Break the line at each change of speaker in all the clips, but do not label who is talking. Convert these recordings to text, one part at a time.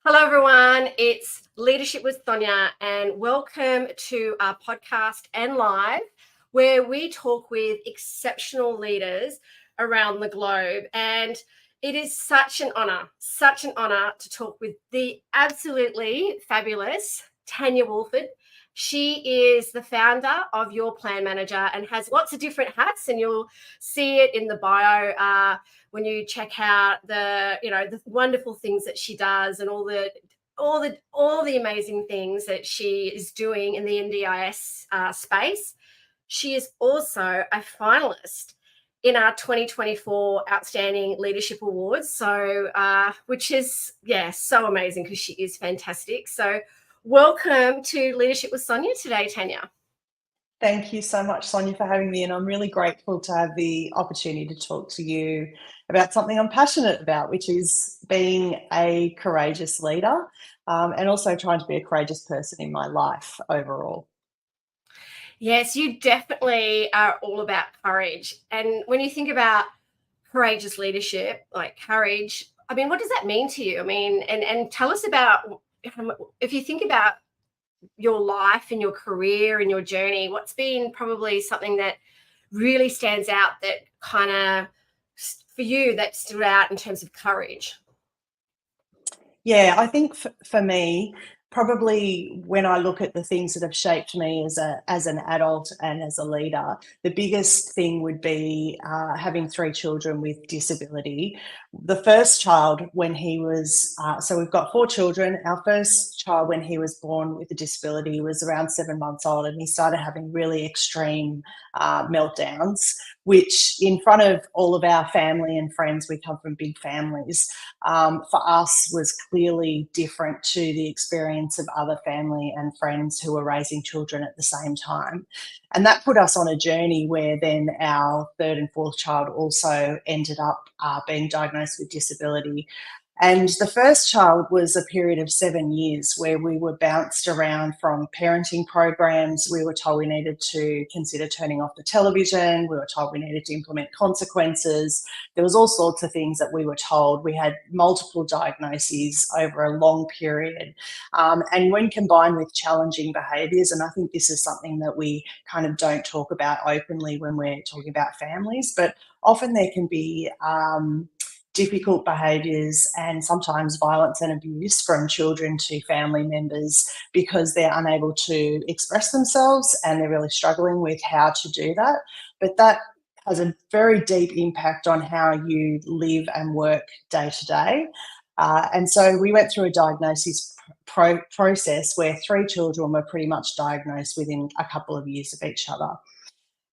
Hello, everyone. It's Leadership with Sonia, and welcome to our podcast and live, where we talk with exceptional leaders around the globe. And it is such an honor to talk with the absolutely fabulous Tanya Walford. She is the founder of Your Plan Manager and has lots of different hats, and you'll see it in the bio. When you check out the wonderful things that she does and all the amazing things that she is doing in the NDIS space. She is also a finalist in our 2024 Outstanding Leadership Awards. So, which is, so amazing because she is fantastic. So, welcome to Leadership with Sonia today, Tanya.
Thank you so much, Sonia, for having me. And I'm really grateful to have the opportunity to talk to you about something I'm passionate about, which is being a courageous leader and also trying to be a courageous person in my life overall.
Yes, you definitely are all about courage. And when you think about courageous leadership, like courage, I mean, what does that mean to you? I mean, and tell us about, if you think about your life and your career and your journey, what's been probably something that really stands out that kind of, for you, that stood out in terms of courage?
Yeah, I think for me, probably when I look at the things that have shaped me as an adult and as a leader, the biggest thing would be having three children with disability. The first child, when he was so we've got four children. Our first child, when he was born with a disability, was around 7 months old, and he started having really extreme meltdowns, which in front of all of our family and friends, we come from big families, for us was clearly different to the experience of other family and friends who were raising children at the same time. And that put us on a journey where then our third and fourth child also ended up being diagnosed with disability. And the first child was a period of 7 years where we were bounced around from parenting programs. We were told we needed to consider turning off the television. We were told we needed to implement consequences. There was all sorts of things that we were told. We had multiple diagnoses over a long period. And when combined with challenging behaviours, and I think this is something that we kind of don't talk about openly when we're talking about families, but often there can be difficult behaviours and sometimes violence and abuse from children to family members because they're unable to express themselves and they're really struggling with how to do that. But that has a very deep impact on how you live and work day to day. And so we went through a diagnosis process where three children were pretty much diagnosed within a couple of years of each other.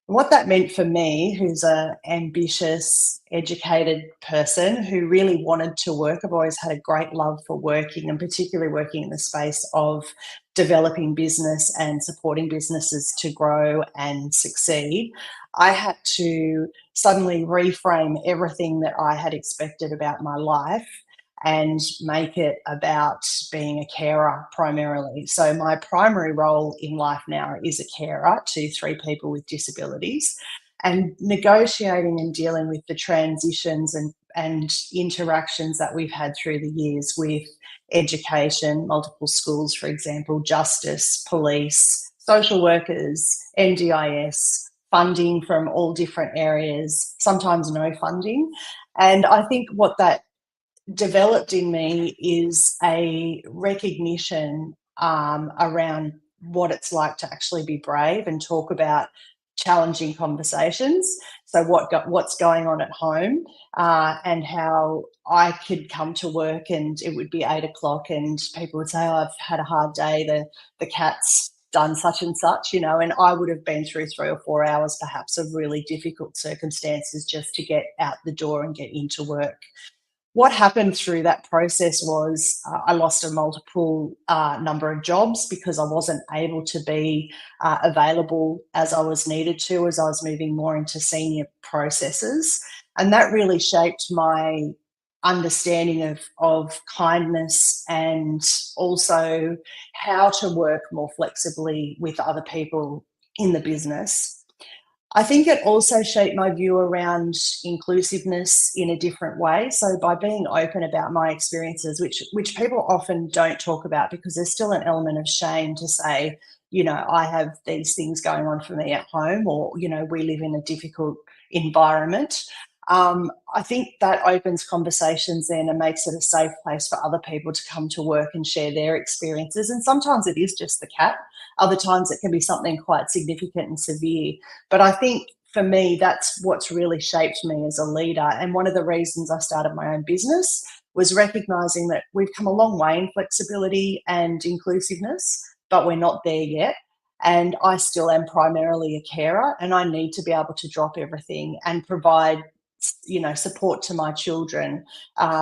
What that meant for me, who's an ambitious, educated person who really wanted to work, I've always had a great love for working, and particularly working in the space of developing business and supporting businesses to grow and succeed. I had to suddenly reframe everything that I had expected about my life and make it about being a carer primarily. So my primary role in life now is a carer to three people with disabilities, and negotiating and dealing with the transitions and interactions that we've had through the years with education, multiple schools, for example, justice, police, social workers, NDIS, funding from all different areas, sometimes no funding. And I think what that developed in me is a recognition around what it's like to actually be brave and talk about challenging conversations. So what's going on at home, and how I could come to work and it would be 8 o'clock and people would say, oh, I've had a hard day, the cat's done such and such, and I would have been through 3 or 4 hours perhaps of really difficult circumstances just to get out the door and get into work. What happened through that process was I lost a multiple number of jobs because I wasn't able to be available as I was needed to, as I was moving more into senior processes. And that really shaped my understanding of kindness and also how to work more flexibly with other people in the business. I think it also shaped my view around inclusiveness in a different way. So by being open about my experiences, which people often don't talk about because there's still an element of shame to say, you know, I have these things going on for me at home, or, you know, we live in a difficult environment. I think that opens conversations then and makes it a safe place for other people to come to work and share their experiences. And sometimes it is just the cat. Other times it can be something quite significant and severe. But I think for me, that's what's really shaped me as a leader. And one of the reasons I started my own business was recognizing that we've come a long way in flexibility and inclusiveness, but we're not there yet. And I still am primarily a carer, and I need to be able to drop everything and provide, you know, support to my children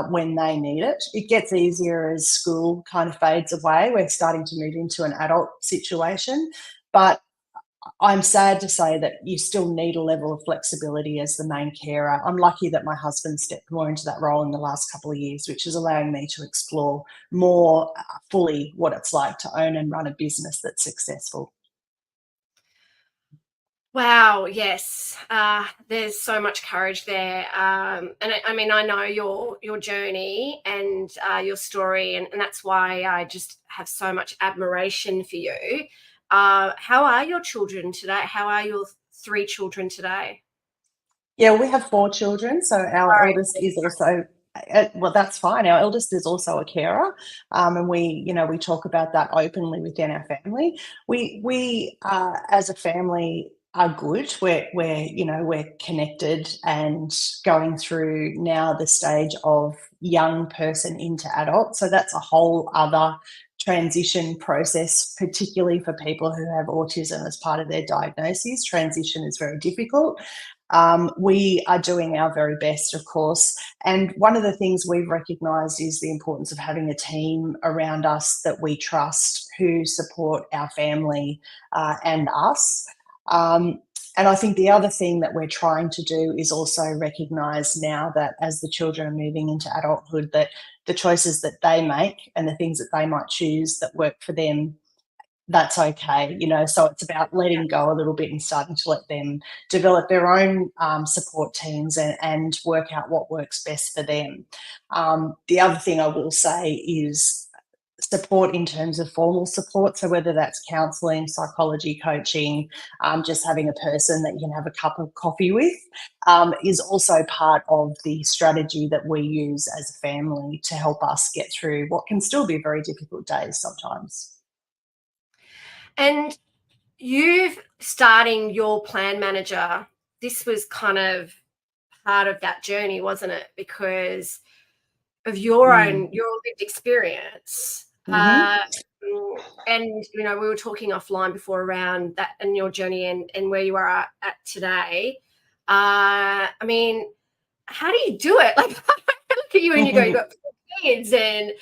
when they need it. It gets easier as school kind of fades away. We're starting to move into an adult situation, but I'm sad to say that you still need a level of flexibility as the main carer. I'm lucky that my husband stepped more into that role in the last couple of years, which is allowing me to explore more fully what it's like to own and run a business that's successful.
Wow, yes. There's so much courage there. And I mean, I know your journey and your story, and that's why I just have so much admiration for you. How are your children today? How are your three children today?
Yeah, we have 4 children, so our
Sorry.
eldest is also well, that's fine. Our eldest is also a carer, and we, you know, we talk about that openly within our family. We as a family are good. You know, we're connected and going through now the stage of young person into adult. So that's a whole other transition process, particularly for people who have autism as part of their diagnosis. Transition is very difficult. We are doing our very best, of course. And one of the things we've recognised is the importance of having a team around us that we trust who support our family and us. And I think the other thing that we're trying to do is also recognise now that as the children are moving into adulthood, that the choices that they make and the things that they might choose that work for them, that's okay, you know. So it's about letting go a little bit and starting to let them develop their own support teams and work out what works best for them. The other thing I will say is support in terms of formal support. So whether that's counselling, psychology, coaching, just having a person that you can have a cup of coffee with, is also part of the strategy that we use as a family to help us get through what can still be very difficult days sometimes.
And you've starting your plan manager, this was kind of part of that journey, wasn't it? Because of your
Mm.
own your lived experience.
Hmm.
And you know, we were talking offline before around that and your journey and where you are at today. I mean, how do you do it? Like, look at you and you go, you've got 4 kids and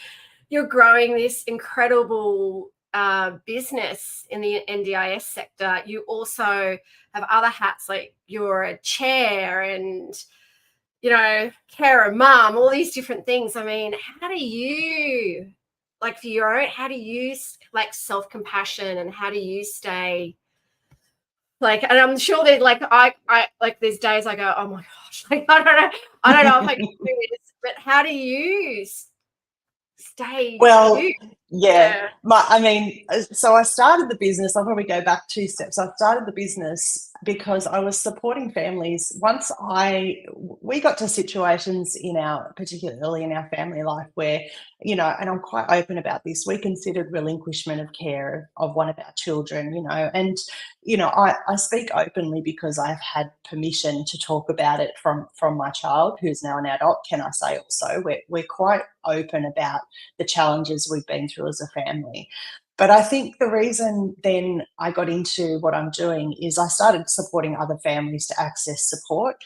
you're growing this incredible business in the NDIS sector. You also have other hats, like you're a chair and, you know, carer, mum, all these different things. I mean, how do you, like for your own, how do you like self-compassion and how do you stay like, and I'm sure that like I like there's days I go, oh my gosh, like I don't know if I can do this, but how do you stay
Well,
you?
yeah,
Yeah.
I mean, so I started the business. I'll probably go back 2 steps. I started the business because I was supporting families. We got to situations in our, particularly early in our family life where, you know, and I'm quite open about this, we considered relinquishment of care of one of our children, you know, and, you know, I speak openly because I've had permission to talk about it from my child, who's now an adult. Can I say also, we're quite open about the challenges we've been through as a family. But I think the reason then I got into what I'm doing is I started supporting other families to access support,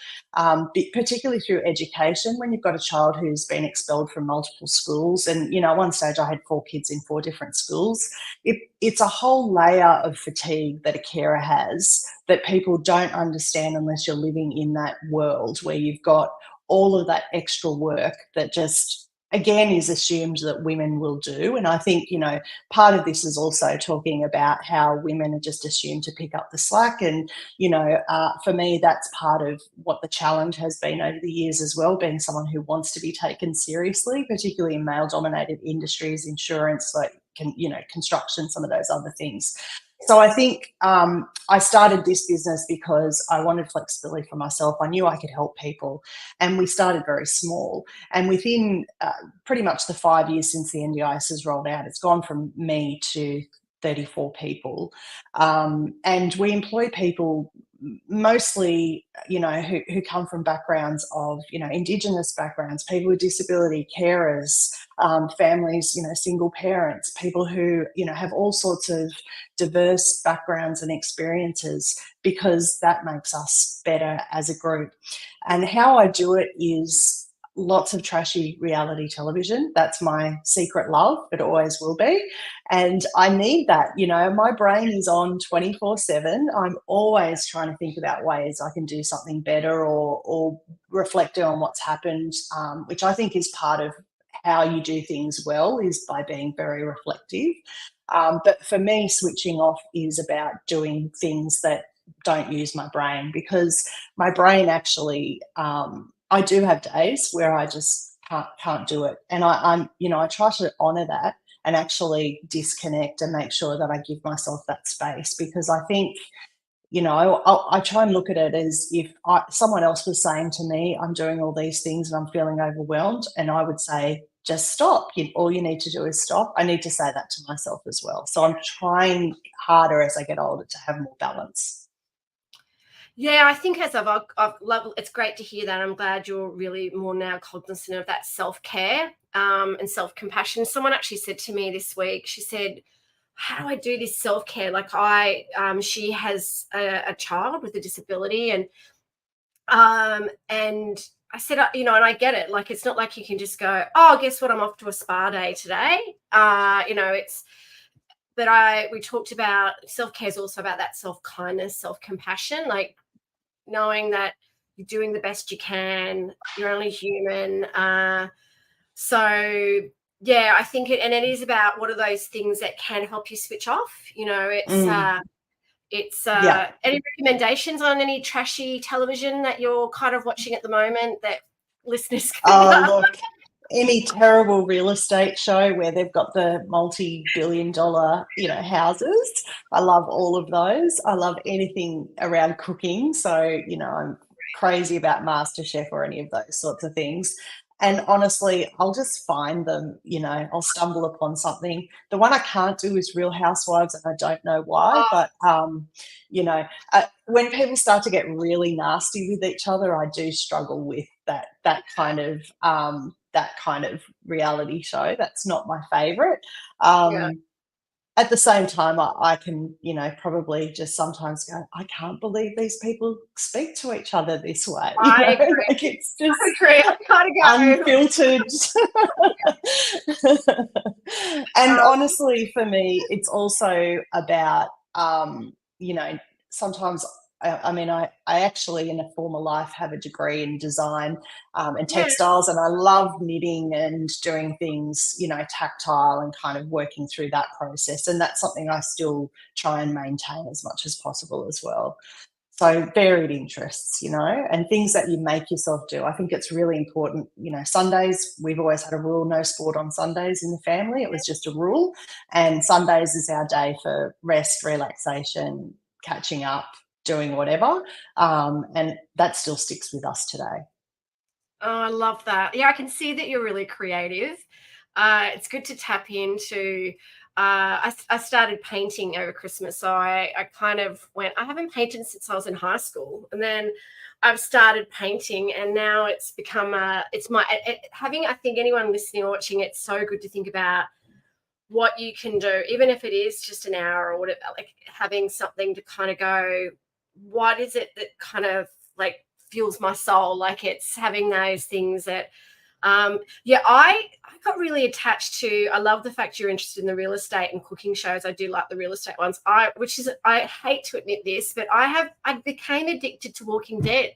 particularly through education. When you've got a child who's been expelled from multiple schools, and, you know, at one stage I had 4 kids in 4 different schools, it's a whole layer of fatigue that a carer has that people don't understand unless you're living in that world where you've got all of that extra work that just again, is assumed that women will do. And I think, part of this is also talking about how women are just assumed to pick up the slack. And, for me, that's part of what the challenge has been over the years as well, being someone who wants to be taken seriously, particularly in male-dominated industries, insurance, construction, some of those other things. So I think I started this business because I wanted flexibility for myself. I knew I could help people, and we started very small. And within pretty much the 5 years since the NDIS has rolled out, it's gone from me to 34 people. And we employ people mostly, who come from backgrounds of, Indigenous backgrounds, people with disability, carers, families, single parents, people who, have all sorts of diverse backgrounds and experiences, because that makes us better as a group. And how I do it is lots of trashy reality television. That's my secret love. It always will be. And I need that. My brain is on 24/7. I'm always trying to think about ways I can do something better, or reflecting on what's happened, which I think is part of how you do things well, is by being very reflective. But for me, switching off is about doing things that don't use my brain, because my brain actually, I do have days where I just can't do it. And I try to honour that and actually disconnect and make sure that I give myself that space, because I think, I try and look at it as if someone else was saying to me, I'm doing all these things and I'm feeling overwhelmed, and I would say, just stop. All you need to do is stop. I need to say that to myself as well. So I'm trying harder as I get older to have more balance.
Yeah, I think as I've loved, it's great to hear that. I'm glad you're really more now cognizant of that self-care and self-compassion. Someone actually said to me this week, she said, how do I do this self-care? Like she has a child with a disability, and I said, and I get it. Like, it's not like you can just go, oh, guess what? I'm off to a spa day today. We talked about self-care is also about that self-kindness, self-compassion, like knowing that you're doing the best you can. You're only human. So yeah, I think it is about what are those things that can help you switch off. Any recommendations on any trashy television that you're kind of watching at the moment that listeners can
look, any terrible real estate show where they've got the multi-billion-dollar, houses. I love all of those. I love anything around cooking. So, I'm crazy about MasterChef or any of those sorts of things. And honestly, I'll just find them, I'll stumble upon something. The one I can't do is Real Housewives, and I don't know why, but, when people start to get really nasty with each other, I do struggle with that kind of reality show. That's not my favourite. At the same time, I can, probably just sometimes go, I can't believe these people speak to each other this way.
I agree.
Like, it's just
unfiltered.
And honestly, for me, it's also about, sometimes I actually in a former life have a degree in design and textiles, and I love knitting and doing things, tactile and kind of working through that process. And that's something I still try and maintain as much as possible as well. So varied interests, and things that you make yourself do. I think it's really important. Sundays, we've always had a rule, no sport on Sundays in the family. It was just a rule. And Sundays is our day for rest, relaxation, catching up, doing whatever. And that still sticks with us today.
Oh, I love that. Yeah, I can see that you're really creative. It's good to tap into. I started painting over Christmas, so I kind of went, I haven't painted since I was in high school, and then I've started painting, and now it's become I think anyone listening or watching, it's so good to think about what you can do, even if it is just an hour or whatever, like having something to kind of go, what is it that kind of like fuels my soul? Like, it's having those things that I got really attached to. I love the fact you're interested in the real estate and cooking shows. I do like the real estate ones. I hate to admit this, but I became addicted to Walking Dead.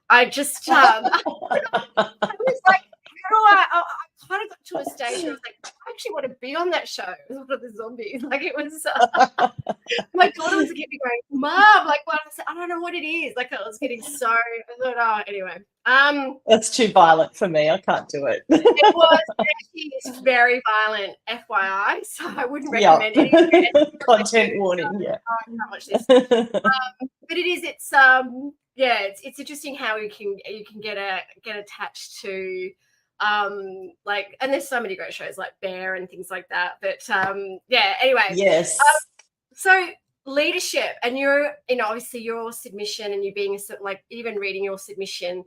I just I was like, how do I kind of got to a stage where I was like, I actually want to be on that show. It was one of the zombies. Like it was, my daughter was getting me going, Mom, like what? I said, I don't know what it is. Like I was getting so, I thought, oh, anyway.
That's too violent for me. I can't do it.
It was actually very violent, FYI. So I wouldn't recommend
it. Content warning. Yeah.
I can't watch this. But it is. It's yeah. It's interesting how you can get attached to like, and there's so many great shows like Bear and things like that. But yeah. Anyway.
Yes.
So leadership, and obviously your submission and you being like even reading your submission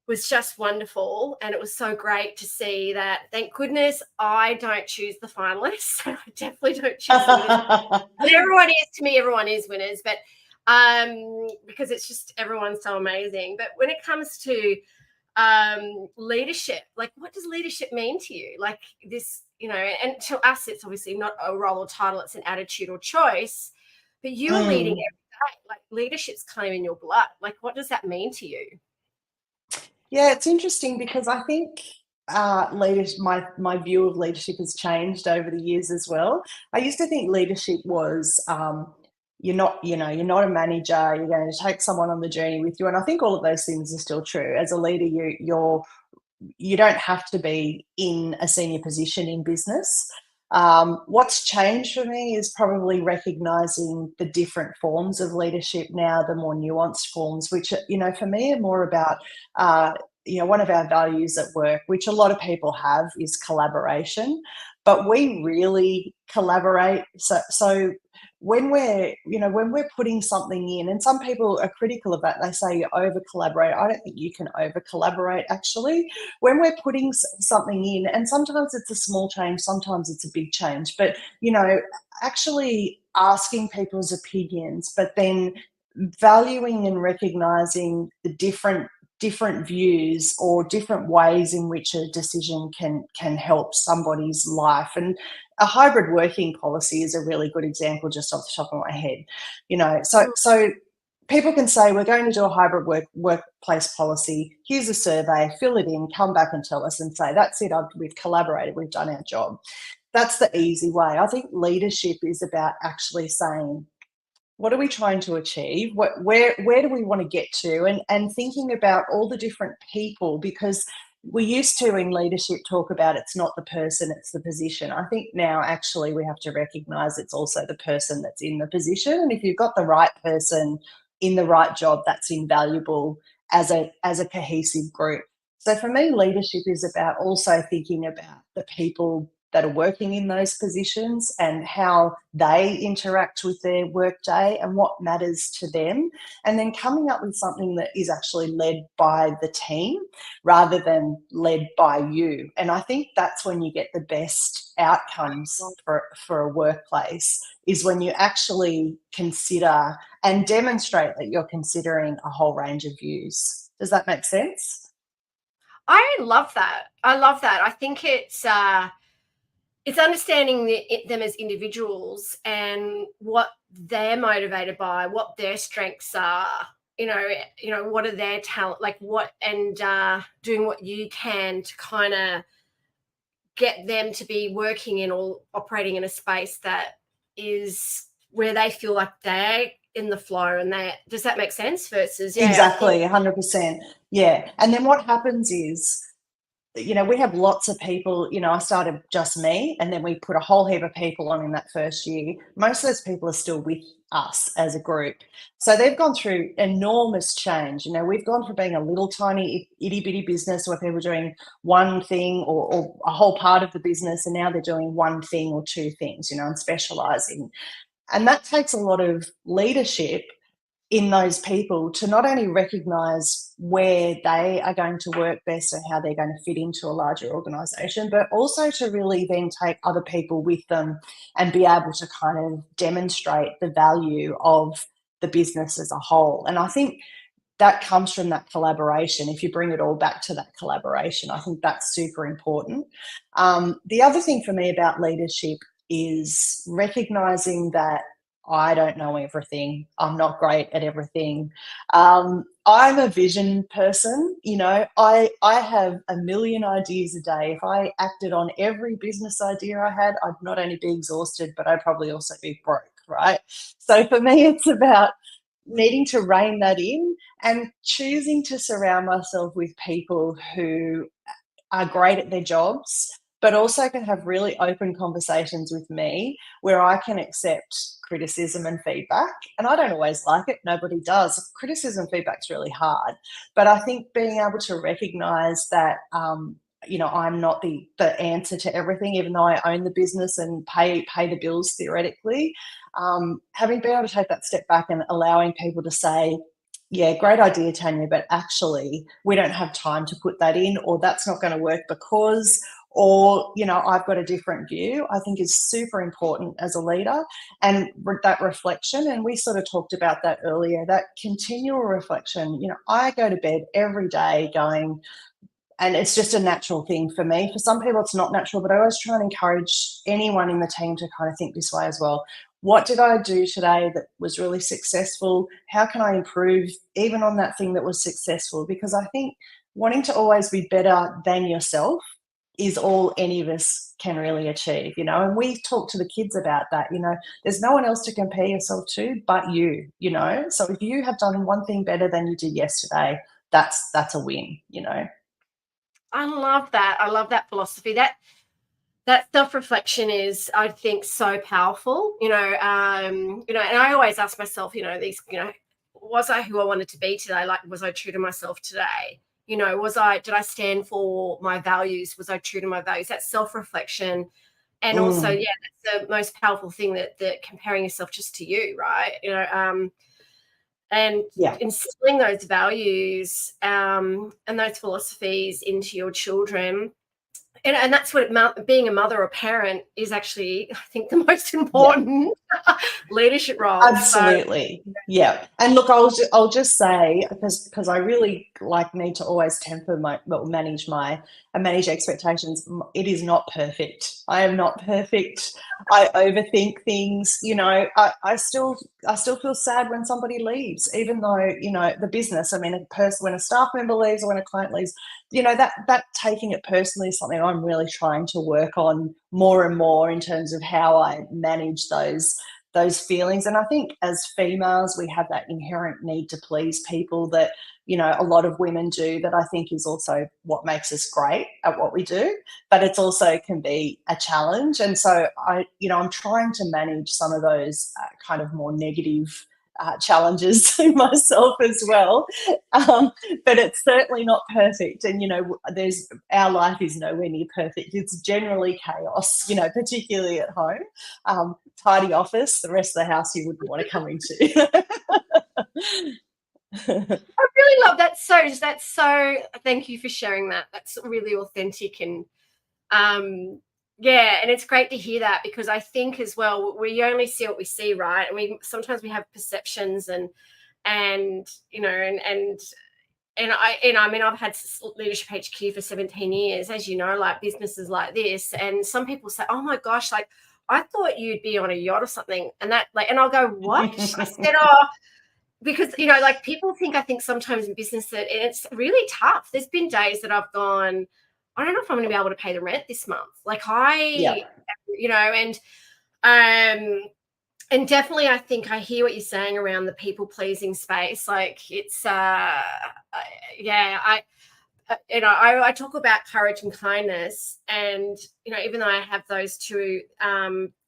was just wonderful, and it was so great to see that. Thank goodness I don't choose the finalists. I definitely don't choose the winners. And everyone is winners, but because it's just everyone's so amazing. But when it comes to leadership, like what does leadership mean to you? Like this, and to us it's obviously not a role or title, it's an attitude or choice, but you are leading every day. Like leadership's kind of in your blood. Like what does that mean to you?
Yeah, it's interesting because I think leadership, my view of leadership has changed over the years as well. I used to think leadership was you're not a manager. You're going to take someone on the journey with you, and I think all of those things are still true. As a leader, you don't have to be in a senior position in business. What's changed for me is probably recognizing the different forms of leadership now, the more nuanced forms, which, for me are more about, one of our values at work, which a lot of people have, is collaboration, but we really collaborate. So when we're putting something in, and some people are critical of that, they say you over collaborate. I don't think you can over collaborate, actually. When we're putting something in, and sometimes it's a small change, sometimes it's a big change, but actually asking people's opinions, but then valuing and recognizing the different views or different ways in which a decision can help somebody's life. And a hybrid working policy is a really good example, just off the top of my head. So people can say, we're going to do a hybrid workplace policy. Here's a survey, fill it in, come back and tell us, and say, that's it, we've collaborated, we've done our job. That's the easy way. I think leadership is about actually saying, what are we trying to achieve? Where do we want to get to? And thinking about all the different people, because we used to in leadership talk about it's not the person, it's the position. I think now actually we have to recognise it's also the person that's in the position. And if you've got the right person in the right job, that's invaluable as a cohesive group. So for me, leadership is about also thinking about the people that are working in those positions and how they interact with their workday and what matters to them, and then coming up with something that is actually led by the team rather than led by you. And I think that's when you get the best outcomes for a workplace, is when you actually consider and demonstrate that you're considering a whole range of views. Does that make sense?
I love that. I think it's understanding them as individuals and what they're motivated by, what their strengths are, what are their talent, like what, and doing what you can to kind of get them to be working in or operating in a space that is where they feel like they're in the flow. And does that make sense? Versus, yeah,
exactly, 100%. Yeah. And then what happens is, we have lots of people. I started just me, and then we put a whole heap of people on in that first year. Most of those people are still with us as a group. So they've gone through enormous change. We've gone from being a little tiny itty bitty business where people are doing one thing or a whole part of the business, and now they're doing one thing or two things, and specialising. And that takes a lot of leadership in those people to not only recognise where they are going to work best and how they're going to fit into a larger organisation, but also to really then take other people with them and be able to kind of demonstrate the value of the business as a whole. And I think that comes from that collaboration. If you bring it all back to that collaboration, I think that's super important. The other thing for me about leadership is recognising that I don't know everything. I'm not great at everything. I'm a vision person. I have a million ideas a day. If I acted on every business idea I had, I'd not only be exhausted, but I'd probably also be broke, right? So for me, it's about needing to rein that in and choosing to surround myself with people who are great at their jobs, but also can have really open conversations with me where I can accept criticism and feedback. And I don't always like it, nobody does. Criticism, feedback's really hard. But I think being able to recognize that, I'm not the answer to everything, even though I own the business and pay the bills theoretically. Having been able to take that step back and allowing people to say, yeah, great idea, Tanya, but actually we don't have time to put that in, or that's not going to work because, or, I've got a different view, I think is super important as a leader. And that reflection, and we sort of talked about that earlier, that continual reflection, I go to bed every day going, and it's just a natural thing for me. For some people, it's not natural, but I always try and encourage anyone in the team to kind of think this way as well. What did I do today that was really successful? How can I improve even on that thing that was successful? Because I think wanting to always be better than yourself is all any of us can really achieve, and we talk to the kids about that. There's no one else to compare yourself to but you. So if you have done one thing better than you did yesterday, that's a win.
I love that. I love that philosophy. That self-reflection is, I think, so powerful. And I always ask myself, these, was I who I wanted to be today? Like, was I true to myself today? Did I stand for my values? Was I true to my values? That self-reflection. And also, yeah, that's the most powerful thing, that comparing yourself just to you, right? And
Yeah.
instilling those values and those philosophies into your children. And that's what being a mother or parent is actually, I think, the most important leadership role.
Absolutely.
So,
yeah. And look, I'll just say, because I really need to always manage expectations. It is not perfect. I am not perfect. I overthink things. I still feel sad when somebody leaves, even though the business. I mean, when a staff member leaves or when a client leaves, that taking it personally is something I'm really trying to work on more and more in terms of how I manage those feelings. And I think as females, we have that inherent need to please people that, a lot of women do, that I think is also what makes us great at what we do, but it's also can be a challenge. And so I'm trying to manage some of those kind of more negative challenges myself as well. But it's certainly not perfect. And, our life is nowhere near perfect. It's generally chaos, particularly at home. Tidy office, the rest of the house you wouldn't want to come into.
I really love that. So thank you for sharing that. That's really authentic. And and it's great to hear that, because I think as well, we only see what we see, right? And sometimes we have perceptions and I mean, I've had Leadership HQ for 17 years, as you know, like businesses like this. And some people say, oh my gosh, like, I thought you'd be on a yacht or something. And and I'll go, what? I said, oh, because, like, people think, I think sometimes in business that it's really tough. There's been days that I've gone, I don't know if I'm going to be able to pay the rent this month. Like and definitely, I think I hear what you're saying around the people pleasing space. Like, it's, I talk about courage and kindness, and, even though I have those two,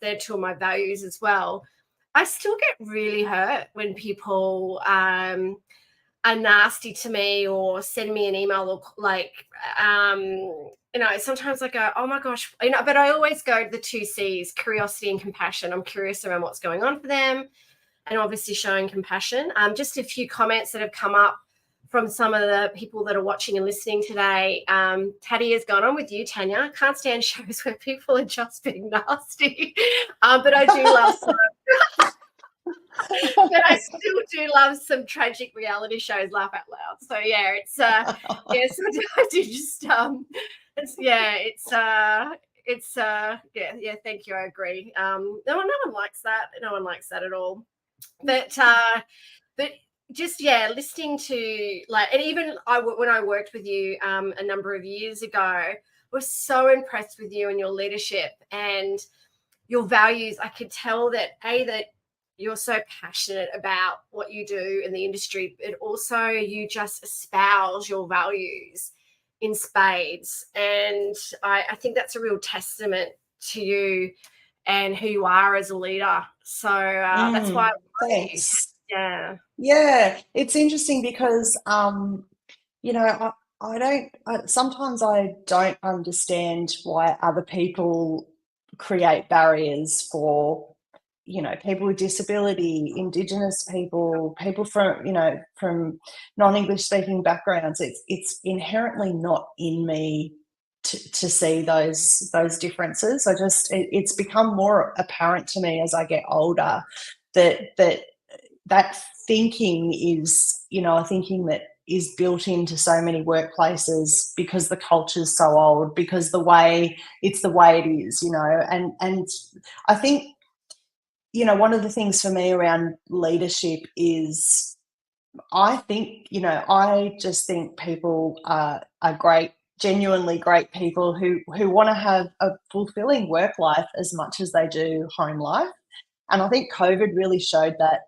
they're two of my values as well, I still get really hurt when people are nasty to me or send me an email, or like, sometimes I go, oh my gosh, but I always go to the 2 C's, curiosity and compassion. I'm curious around what's going on for them, and obviously showing compassion. Just a few comments that have come up from some of the people that are watching and listening today. Taddy has gone on with you, Tanya. Can't stand shows where people are just being nasty. But I do love some. But I still do love some tragic reality shows, laugh out loud. So sometimes you just it's yeah, thank you. I agree. No one likes that. No one likes that at all. But just listening to like, and even when I worked with you a number of years ago, I was so impressed with you and your leadership and your values. I could tell that that you're so passionate about what you do in the industry, but also you just espouse your values in spades. And I think that's a real testament to you and who you are as a leader. So that's why I love you.
Thanks.
Yeah.
It's interesting because you know, sometimes I don't understand why other people create barriers for, people with disability, Indigenous people, people from non-English speaking backgrounds. It's inherently not in me to see those differences. It's become more apparent to me as I get older that thinking is, a thinking that is built into so many workplaces because the culture's so old, because it's the way it is, and I think, one of the things for me around leadership is I just think people are great, genuinely great people who want to have a fulfilling work life as much as they do home life. And I think COVID really showed that,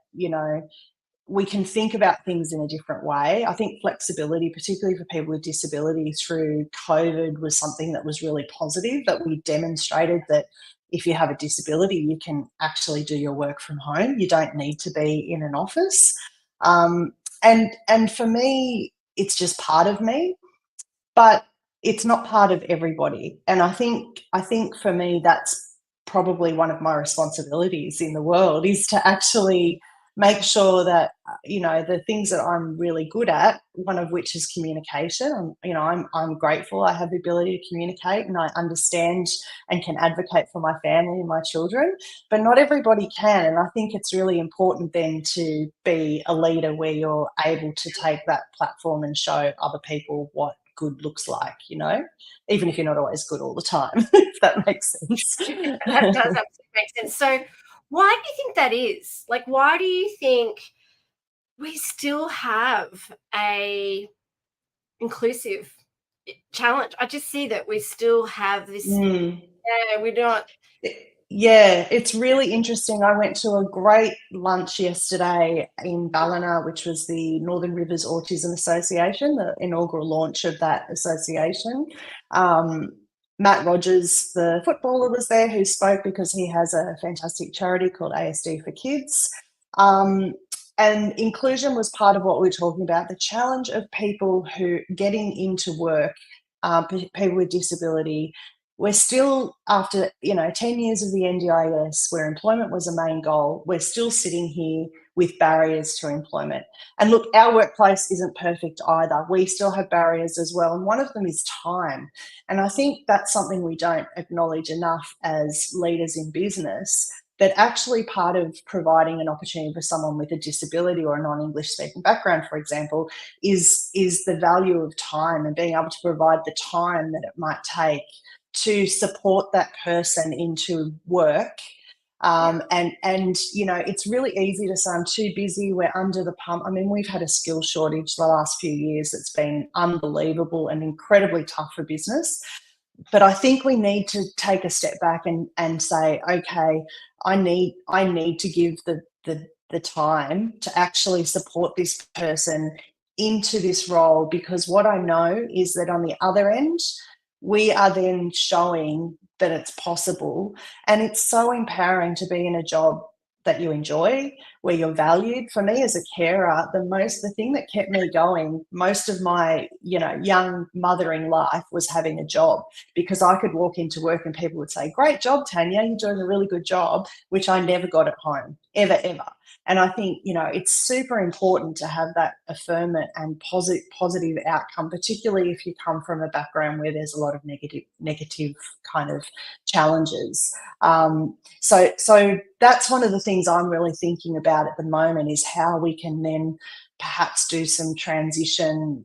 we can think about things in a different way. I think flexibility, particularly for people with disabilities through COVID, was something that was really positive, that we demonstrated that if you have a disability, you can actually do your work from home. You don't need to be in an office. And for me, it's just part of me, but it's not part of everybody. And I think for me, that's probably one of my responsibilities in the world, is to actually make sure that, the things that I'm really good at, one of which is communication. I'm grateful I have the ability to communicate and I understand and can advocate for my family and my children, but not everybody can. And I think it's really important then to be a leader where you're able to take that platform and show other people what good looks like, even if you're not always good all the time, if that makes sense.
That does absolutely make sense. So why do you think that is? Like, why do you think we still have a inclusive challenge? I just see that we still have this. We don't.
Yeah, it's really interesting. I went to a great lunch yesterday in Ballina, which was the Northern Rivers Autism Association, the inaugural launch of that association. Matt Rogers, the footballer, was there, who spoke because he has a fantastic charity called ASD for Kids. And inclusion was part of what we were talking about, the challenge of people who getting into work, people with disability. We're still, after 10 years of the NDIS, where employment was a main goal, we're still sitting here with barriers to employment. And look, our workplace isn't perfect either. We still have barriers as well. And one of them is time. And I think that's something we don't acknowledge enough as leaders in business, that actually part of providing an opportunity for someone with a disability or a non-English speaking background, for example, is the value of time and being able to provide the time that it might take to support that person into work. And it's really easy to say, I'm too busy, we're under the pump. I mean, we've had a skill shortage the last few years that's been unbelievable and incredibly tough for business. But I think we need to take a step back and say, okay, I need to give the time to actually support this person into this role, because what I know is that on the other end, we are then showing that it's possible. And it's so empowering to be in a job that you enjoy, where you're valued. For me as a carer, the thing that kept me going most of my, young mothering life was having a job, because I could walk into work and people would say, great job, Tanya, you're doing a really good job, which I never got at home, ever. And I think, it's super important to have that affirmation and positive outcome, particularly if you come from a background where there's a lot of negative kind of challenges. So that's one of the things I'm really thinking about at the moment, is how we can then perhaps do some transition,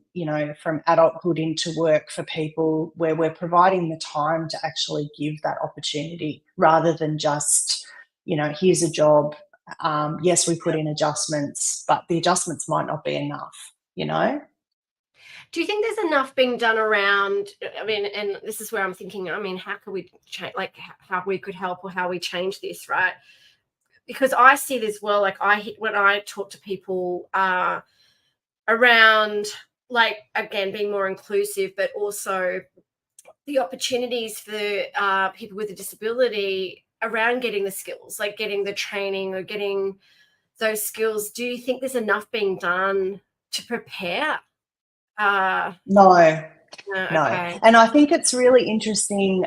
from adulthood into work for people, where we're providing the time to actually give that opportunity rather than just, here's a job. Yes, we put in adjustments, but the adjustments might not be enough.
Do you think there's enough being done around, I mean, and this is where I'm thinking, I mean, how could we change, like how we could help or how we change this, right? Because I see it as well, like when I talk to people around, like, again, being more inclusive, but also the opportunities for people with a disability around getting the skills, like getting the training or getting those skills. Do you think there's enough being done to prepare?
No.
Okay.
And I think it's really interesting.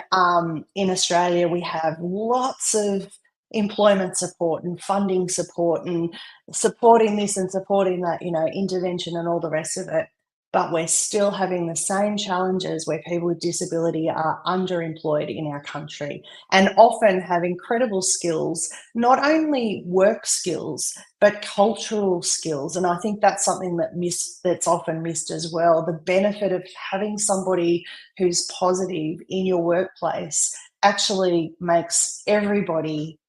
In Australia, we have lots of employment support and funding support and supporting this and supporting that, intervention and all the rest of it. But we're still having the same challenges where people with disability are underemployed in our country and often have incredible skills, not only work skills, but cultural skills. And I think that's something that's often missed as well. The benefit of having somebody who's positive in your workplace actually makes everybody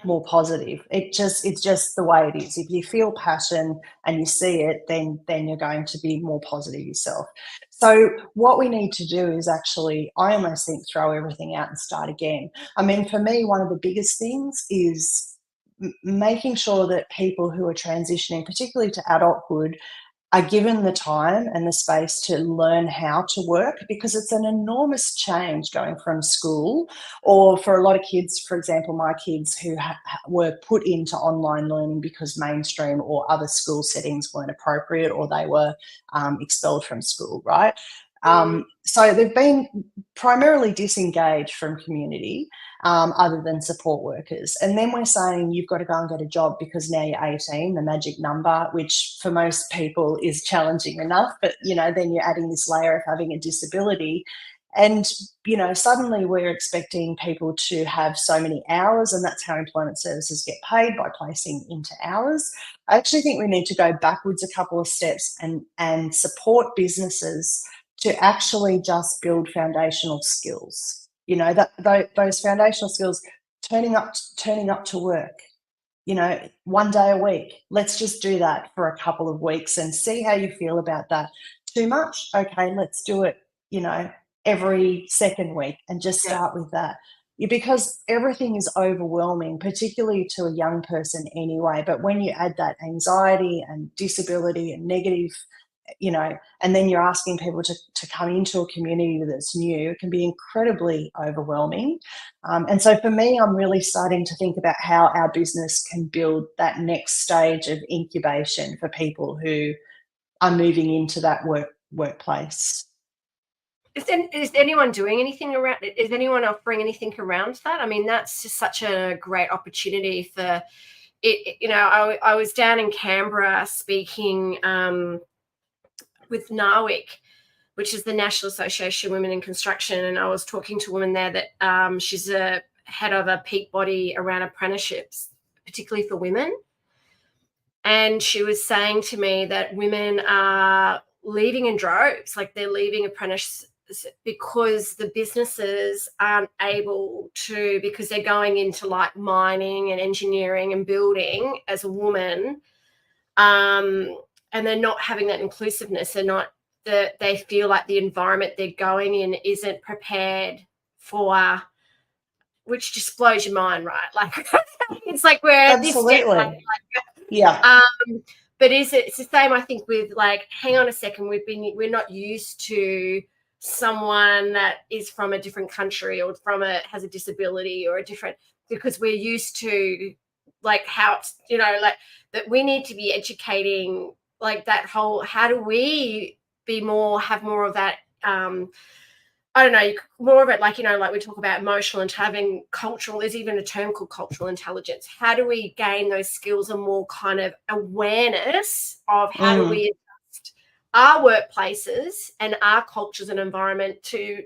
more positive. It's just the way it is. If you feel passion and you see it, then you're going to be more positive yourself. So what we need to do is actually, I almost think, throw everything out and start again. I mean, for me, one of the biggest things is making sure that people who are transitioning, particularly to adulthood, are given the time and the space to learn how to work, because it's an enormous change going from school, or for a lot of kids, for example, my kids who were put into online learning because mainstream or other school settings weren't appropriate, or they were expelled from school, right? So they've been primarily disengaged from community, other than support workers. And then we're saying you've got to go and get a job because now you're 18, the magic number, which for most people is challenging enough. But, then you're adding this layer of having a disability. And, suddenly we're expecting people to have so many hours, and that's how employment services get paid, by placing into hours. I actually think we need to go backwards a couple of steps and support businesses to actually just build foundational skills. Those foundational skills, turning up to work, one day a week. Let's just do that for a couple of weeks and see how you feel about that. Too much? Okay, let's do it, every second week, and just start with that. Because everything is overwhelming, particularly to a young person anyway. But when you add that anxiety and disability and negative, and then you're asking people to come into a community that's new, it can be incredibly overwhelming. And so for me, I'm really starting to think about how our business can build that next stage of incubation for people who are moving into that workplace.
Is anyone doing anything around it? Is anyone offering anything around that? I mean, that's just such a great opportunity for it. I was down in Canberra speaking with NAWIC, which is the National Association of Women in Construction. And I was talking to a woman there that she's a head of a peak body around apprenticeships, particularly for women. And she was saying to me that women are leaving in droves, like they're leaving apprentices because the businesses aren't able to, because they're going into like mining and engineering and building as a woman. And they're not having that inclusiveness. They feel like the environment they're going in isn't prepared for, which just blows your mind, right? Like it's like we're at this step,
yeah.
But it's the same, I think, with like, hang on a second, we're not used to someone that is from a different country or has a disability or because we're used to like how it's, like that we need to be educating, like that whole, how do we have more of that, I don't know, more of it, like, like we talk about emotional and having cultural, there's even a term called cultural intelligence. How do we gain those skills and more kind of awareness of how do we adjust our workplaces and our cultures and environment does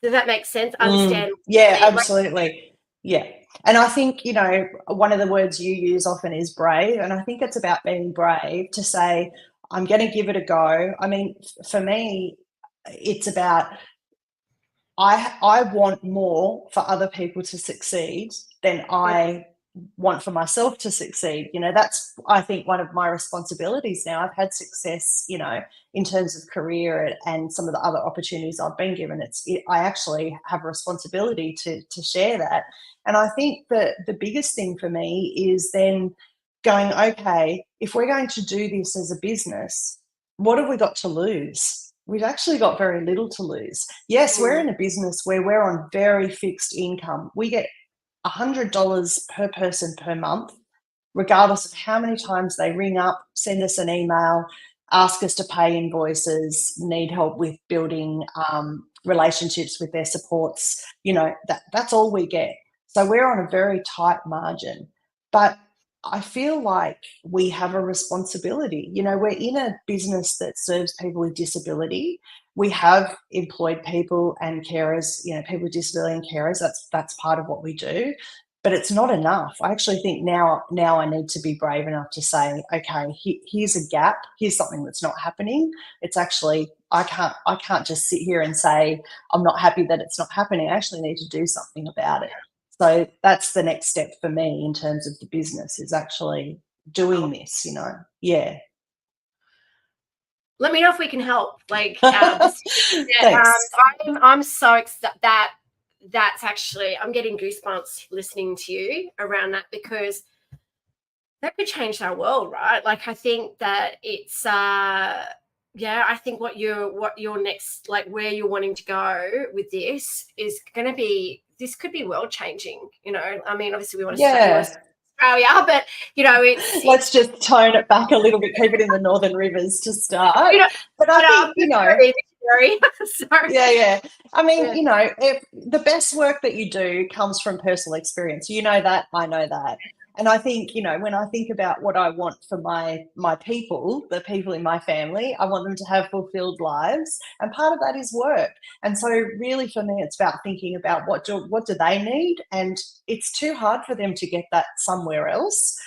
that make sense? Understand?
Yeah, absolutely. Yeah. And I think, you know, one of the words you use often is brave. And I think it's about being brave to say, I'm going to give it a go. I mean, for me, it's about, I want more for other people to succeed than I want for myself to succeed. You know, that's, I think, one of my responsibilities now. I've had success, you know, in terms of career and some of the other opportunities I've been given. I actually have a responsibility to share that. And I think that the biggest thing for me is then going, okay, if we're going to do this as a business, what have we got to lose? We've actually got very little to lose. Yes, we're in a business where we're on very fixed income. We get $100 per person per month, regardless of how many times they ring up, send us an email, ask us to pay invoices, need help with building relationships with their supports. You know, that's all we get. So we're on a very tight margin. But I feel like we have a responsibility. You know, we're in a business that serves people with disability. We have employed people and carers, you know, people with disability and carers. That's part of what we do. But it's not enough. I actually think now I need to be brave enough to say, okay, here's a gap. Here's something that's not happening. It's actually, I can't just sit here and say, I'm not happy that it's not happening. I actually need to do something about it. So that's the next step for me in terms of the business, is actually doing this, you know. Yeah.
Let me know if we can help. Like,
Thanks.
I'm so excited that's actually, I'm getting goosebumps listening to you around that, because that could change our world, right? Like, I think that it's I think what your next, like, where you're wanting to go with this is going to be, this could be world changing, you know. I mean, obviously we want to stay Australia, but you know,
let's just tone it back a little bit, keep it in the Northern Rivers to start.
You know,
but I think, you know,
Sorry.
Yeah. I mean, you know, if the best work that you do comes from personal experience, you know that, I know that. And I think, you know, when I think about what I want for my people, the people in my family, I want them to have fulfilled lives, and part of that is work. And so really for me, it's about thinking about what do they need, and it's too hard for them to get that somewhere else.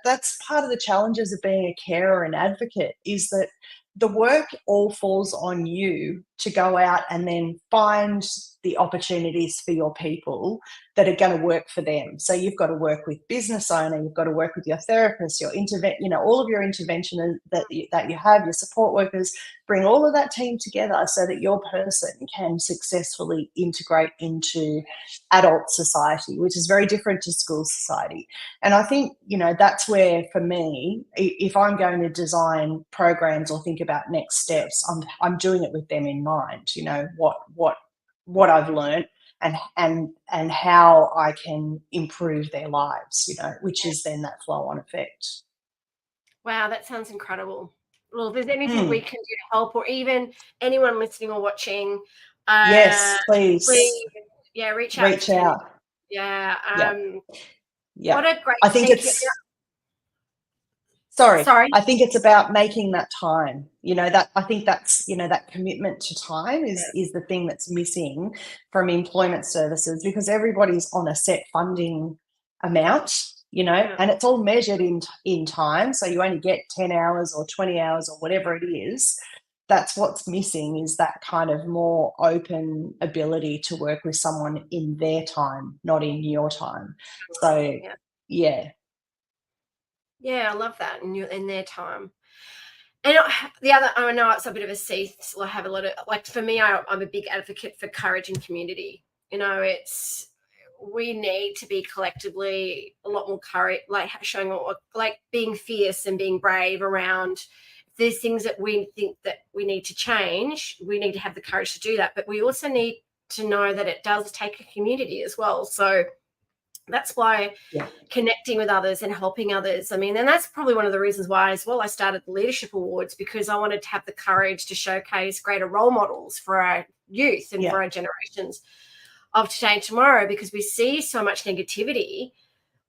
That's part of the challenges of being a carer and advocate, is that the work all falls on you to go out and then find the opportunities for your people that are going to work for them. So you've got to work with business owner, you've got to work with your therapist, your you know, all of your intervention that you have, your support workers. Bring all of that team together so that your person can successfully integrate into adult society, which is very different to school society. And I think, you know, that's where, for me, if I'm going to design programs or think about next steps, I'm doing it with them in mind. You know, what I've learned and how I can improve their lives, you know, which is then that flow-on effect.
Wow, that sounds incredible. Well, if there's anything we can do to help, or even anyone listening or watching,
yes, please,
yeah, reach out. Yeah.
Yeah.
What a great.
I think it's. Sorry. I think it's about making that time. You know, that I think that's, you know, that commitment to time is the thing that's missing from employment services, because everybody's on a set funding amount, you know, and it's all measured in time. So you only get 10 hours or 20 hours or whatever it is. That's what's missing, is that kind of more open ability to work with someone in their time, not in your time. So, yeah.
Yeah, I love that. In their time. And the other, I know it's a bit of a I have a lot of, like, for me, I'm a big advocate for courage and community. You know, we need to be collectively a lot more courage, like showing, like, being fierce and being brave around. If there's things that we think that we need to change, we need to have the courage to do that. But we also need to know that it does take a community as well. So that's why connecting with others and helping others. I mean, and that's probably one of the reasons why as well I started the Leadership Awards, because I wanted to have the courage to showcase greater role models for our youth and for our generations of today and tomorrow, because we see so much negativity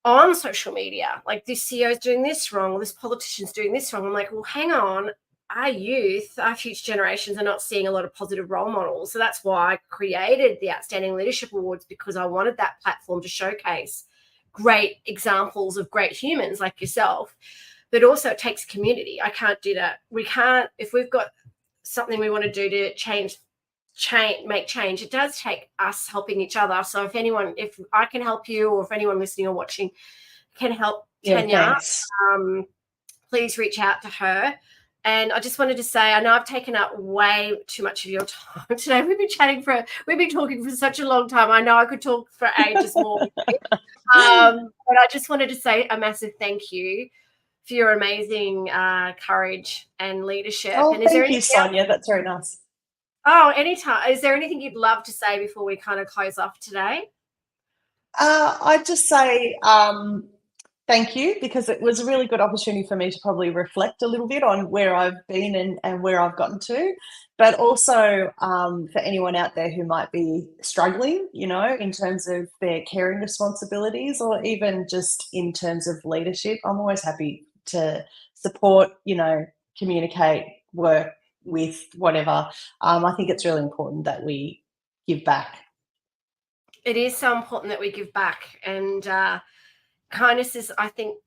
on social media. Like, this CEO is doing this wrong, or this politician's doing this wrong. I'm like, well, hang on. our youth, our future generations are not seeing a lot of positive role models. So that's why I created the Outstanding Leadership Awards, because I wanted that platform to showcase great examples of great humans like yourself. But also it takes community. I can't do that. We can't, if we've got something we want to do to make change, it does take us helping each other. So if I can help you, or if anyone listening or watching can help Tanya, please reach out to her. And I just wanted to say, I know I've taken up way too much of your time today. We've been talking for such a long time. I know I could talk for ages more. But I just wanted to say a massive thank you for your amazing courage and leadership.
Oh,
and is there
thank you, Sonia. That's very nice.
Oh, anytime. Is there anything you'd love to say before we kind of close off today?
I'd just say thank you, because it was a really good opportunity for me to probably reflect a little bit on where I've been and where I've gotten to. But also for anyone out there who might be struggling, in terms of their caring responsibilities, or even just in terms of leadership, I'm always happy to support, communicate, work with, whatever. I think it's really important that we give back.
It is so important that we give back, and kindness is, I think,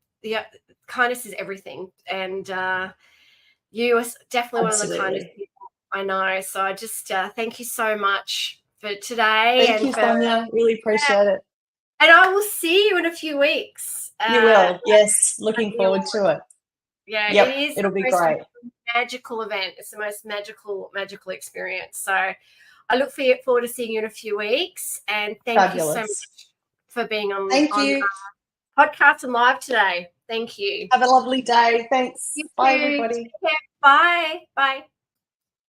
kindness is everything. And you are definitely one of the kindest people I know. So I just thank you so much for today.
Thank you, Sonia. Really appreciate it.
And I will see you in a few weeks.
You will. Yes. Looking forward to it.
Yeah,
yep,
it is.
It'll be great.
Magical event. It's the most magical experience. So I look forward to seeing you in a few weeks. And thank you so much for being on podcast and live today. Thank you.
Have a lovely day. Thanks.
You
Bye,
too.
everybody.
Bye. Bye.